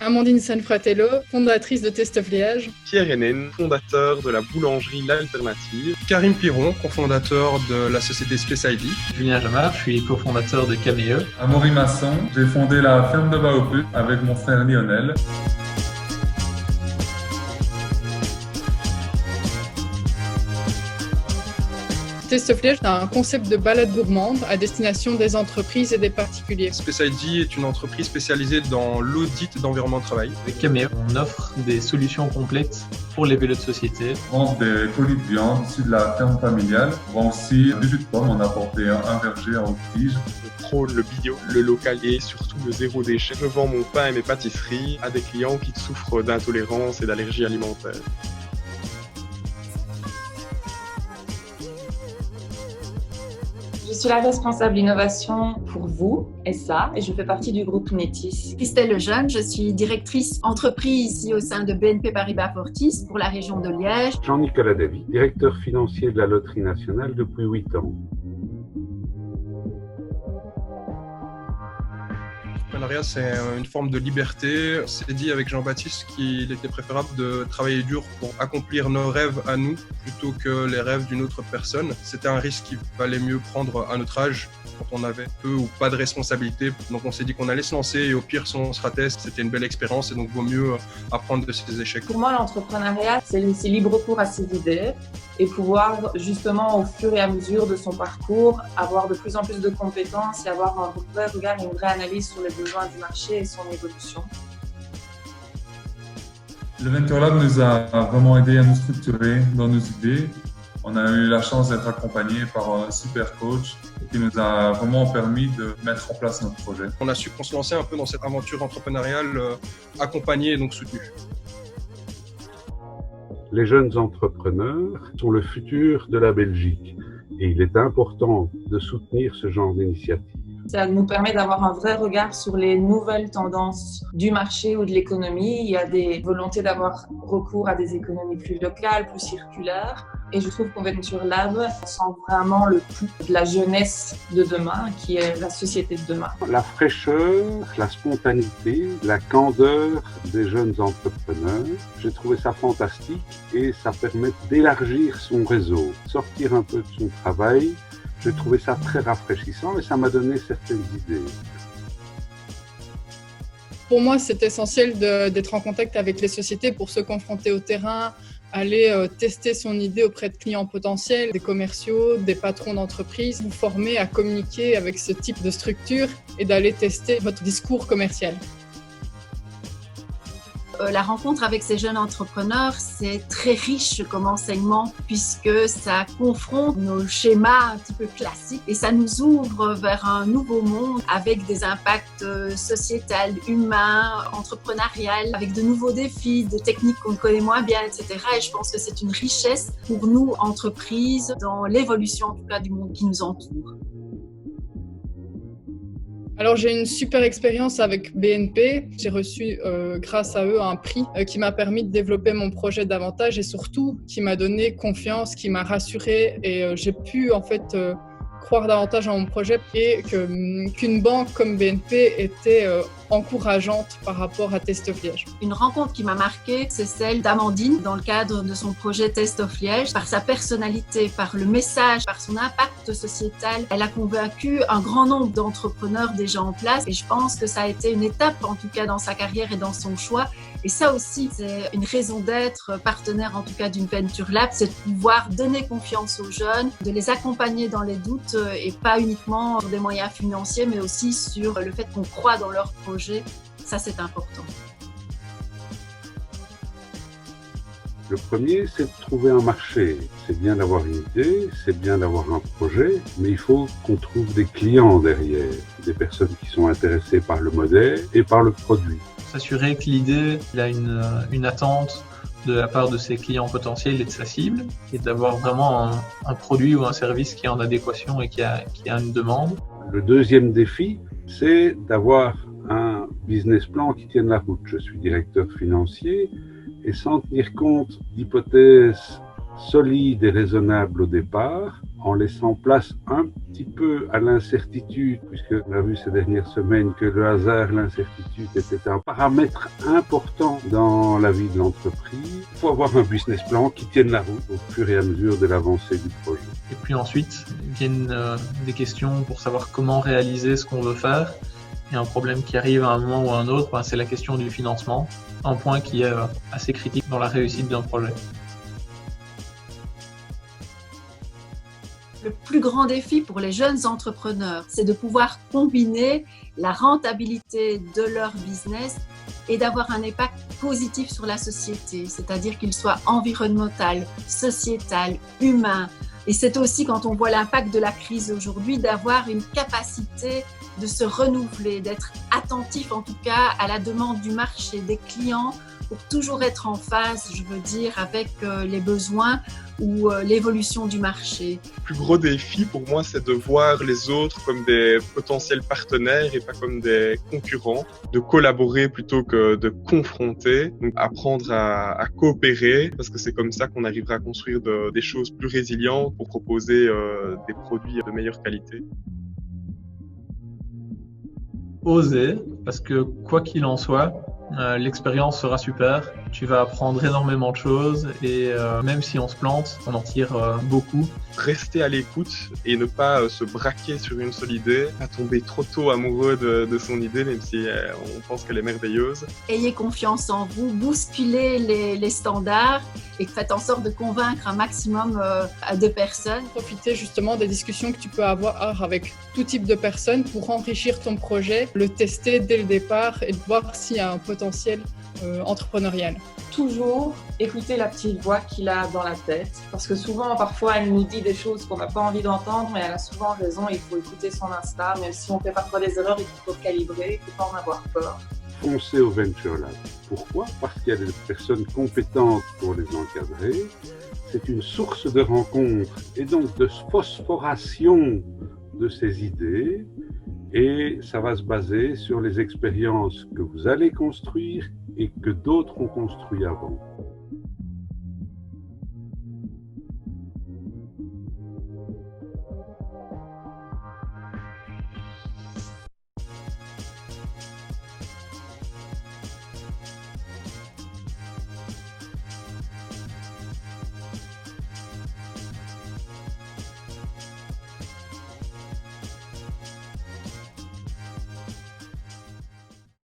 Amandine Sanfratello, fondatrice de Taste of Liège. Pierre Hénen, fondateur de la boulangerie L'Alternative. Karim Piron, cofondateur de la société Space ID. Julien Jamard, je suis cofondateur de Cameo. Amaury Masson, j'ai fondé la ferme de Baoput avec mon frère Lionel. Taste of Liège a un concept de balade gourmande à destination des entreprises et des particuliers. Space ID est une entreprise spécialisée dans l'audit d'environnement de travail. Avec Cameo, on offre des solutions complètes pour les vélos de société. On vend des colis de viande issus de la ferme familiale. On vend aussi du jus de pomme. On a apporté un verger à Haute-Tige. Je prône le bio, le local et surtout le zéro déchet. Je vends mon pain et mes pâtisseries à des clients qui souffrent d'intolérance et d'allergies alimentaires. Je suis la responsable innovation pour vous, ESSA, et je fais partie du groupe Netis. Christelle Lejeune, je suis directrice entreprise ici au sein de BNP Paribas Fortis pour la région de Liège. Jean-Nicolas Davy, directeur financier de la Loterie Nationale depuis 8 ans. L'entrepreneuriat, c'est une forme de liberté. On s'est dit avec Jean-Baptiste qu'il était préférable de travailler dur pour accomplir nos rêves à nous plutôt que les rêves d'une autre personne. C'était un risque qu'il valait mieux prendre à notre âge quand on avait peu ou pas de responsabilité. Donc on s'est dit qu'on allait se lancer et au pire, si on se ratait, c'était une belle expérience et donc vaut mieux apprendre de ses échecs. Pour moi, l'entrepreneuriat, c'est laisser libre cours à ses idées et pouvoir justement au fur et à mesure de son parcours avoir de plus en plus de compétences et avoir un vrai regard et une vraie analyse sur les besoins du marché et son évolution. Le Venture Lab nous a vraiment aidé à nous structurer dans nos idées. On a eu la chance d'être accompagné par un super coach qui nous a vraiment permis de mettre en place notre projet. On a su qu'on se lançait un peu dans cette aventure entrepreneuriale accompagnée et donc soutenue. Les jeunes entrepreneurs sont le futur de la Belgique et il est important de soutenir ce genre d'initiative. Ça nous permet d'avoir un vrai regard sur les nouvelles tendances du marché ou de l'économie. Il y a des volontés d'avoir recours à des économies plus locales, plus circulaires. Et je trouve qu'au Venture Lab, on sent vraiment le pouls de la jeunesse de demain, qui est la société de demain. La fraîcheur, la spontanéité, la candeur des jeunes entrepreneurs, j'ai trouvé ça fantastique et ça permet d'élargir son réseau, sortir un peu de son travail. J'ai trouvé ça très rafraîchissant et ça m'a donné certaines idées. Pour moi, c'est essentiel d'être en contact avec les sociétés pour se confronter au terrain, aller tester son idée auprès de clients potentiels, des commerciaux, des patrons d'entreprise, vous former à communiquer avec ce type de structure et d'aller tester votre discours commercial. La rencontre avec ces jeunes entrepreneurs, c'est très riche comme enseignement puisque ça confronte nos schémas un petit peu classiques et ça nous ouvre vers un nouveau monde avec des impacts sociétals, humains, entrepreneurial, avec de nouveaux défis, des techniques qu'on connaît moins bien, etc. Et je pense que c'est une richesse pour nous, entreprises, dans l'évolution en tout cas du monde qui nous entoure. Alors j'ai une super expérience avec BNP. J'ai reçu grâce à eux un prix qui m'a permis de développer mon projet davantage et surtout qui m'a donné confiance, qui m'a rassurée et j'ai pu en fait croire davantage en mon projet et qu'une banque comme BNP était encourageante par rapport à Taste of Liège. Une rencontre qui m'a marquée, c'est celle d'Amandine dans le cadre de son projet Taste of Liège. Par sa personnalité, par le message, par son impact sociétal, elle a convaincu un grand nombre d'entrepreneurs déjà en place et je pense que ça a été une étape en tout cas dans sa carrière et dans son choix. Et ça aussi, c'est une raison d'être partenaire en tout cas d'une Venture Lab, c'est de pouvoir donner confiance aux jeunes, de les accompagner dans les doutes et pas uniquement sur des moyens financiers, mais aussi sur le fait qu'on croit dans leur projet. Ça, c'est important. Le premier, c'est de trouver un marché. C'est bien d'avoir une idée, c'est bien d'avoir un projet, mais il faut qu'on trouve des clients derrière, des personnes qui sont intéressées par le modèle et par le produit. S'assurer que l'idée a une attente de la part de ses clients potentiels et de sa cible, et d'avoir vraiment un produit ou un service qui est en adéquation et qui a une demande. Le deuxième défi, c'est d'avoir un business plan qui tienne la route. Je suis directeur financier et sans tenir compte d'hypothèses solides et raisonnables au départ, en laissant place un petit peu à l'incertitude, puisqu'on a vu ces dernières semaines que le hasard, l'incertitude était un paramètre important dans la vie de l'entreprise. Il faut avoir un business plan qui tienne la route au fur et à mesure de l'avancée du projet. Et puis ensuite viennent des questions pour savoir comment réaliser ce qu'on veut faire. Et un problème qui arrive à un moment ou à un autre, c'est la question du financement, un point qui est assez critique dans la réussite d'un projet. Le plus grand défi pour les jeunes entrepreneurs, c'est de pouvoir combiner la rentabilité de leur business et d'avoir un impact positif sur la société, c'est-à-dire qu'il soit environnemental, sociétal, humain. Et c'est aussi, quand on voit l'impact de la crise aujourd'hui, d'avoir une capacité de se renouveler, d'être attentif en tout cas à la demande du marché, des clients, pour toujours être en phase, je veux dire, avec les besoins ou l'évolution du marché. Le plus gros défi pour moi, c'est de voir les autres comme des potentiels partenaires et pas comme des concurrents, de collaborer plutôt que de confronter, donc apprendre à coopérer, parce que c'est comme ça qu'on arrivera à construire des choses plus résilientes pour proposer des produits de meilleure qualité. Oser, parce que quoi qu'il en soit, l'expérience sera super, tu vas apprendre énormément de choses et même si on se plante, on en tire beaucoup. Rester à l'écoute et ne pas se braquer sur une seule idée, pas tomber trop tôt amoureux de son idée même si on pense qu'elle est merveilleuse. Ayez confiance en vous, bousculez les standards et faites en sorte de convaincre un maximum de personnes. Profitez justement des discussions que tu peux avoir avec tout type de personnes pour enrichir ton projet, le tester dès le départ et voir s'il y a un potentiel entrepreneurial. Toujours écouter la petite voix qu'il a dans la tête, parce que souvent, parfois, elle nous dit des choses qu'on n'a pas envie d'entendre, mais elle a souvent raison, il faut écouter son instinct, même si on fait parfois des erreurs et qu'il faut calibrer, il ne faut pas en avoir peur. Foncez au Venture Lab. Pourquoi? Parce qu'il y a des personnes compétentes pour les encadrer. C'est une source de rencontres et donc de phosphoration de ces idées. Et ça va se baser sur les expériences que vous allez construire et que d'autres ont construit avant.